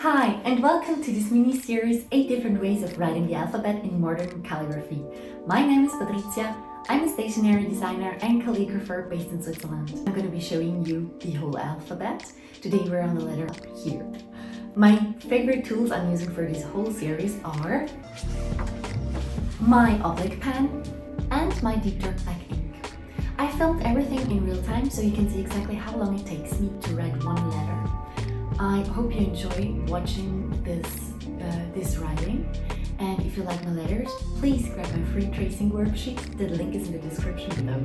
Hi, and welcome to this mini-series 8 different ways of writing the alphabet in modern calligraphy. My name is Patrizia, I'm a stationery designer and calligrapher based in Switzerland. I'm going to be showing you the whole alphabet. Today we're on the letter here. My favorite tools I'm using for this whole series are my oblique pen and my deep dark black ink. I filmed everything in real time so you can see exactly how long it takes me to write one letter. I hope you enjoy watching this writing, and if you like my letters, please grab my free tracing worksheet. The link is in the description below.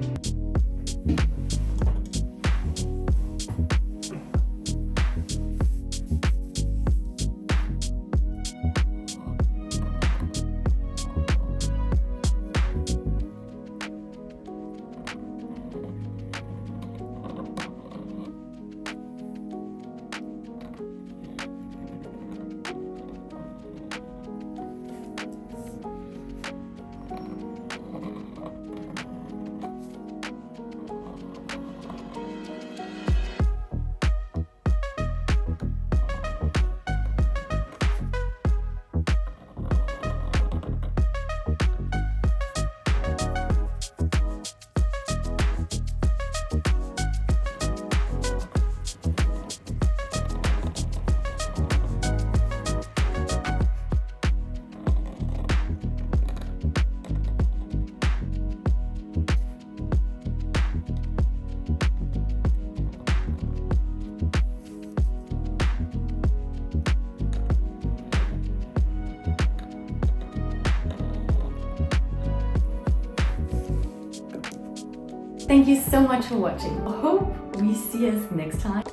Thank you so much for watching. I hope we see us next time.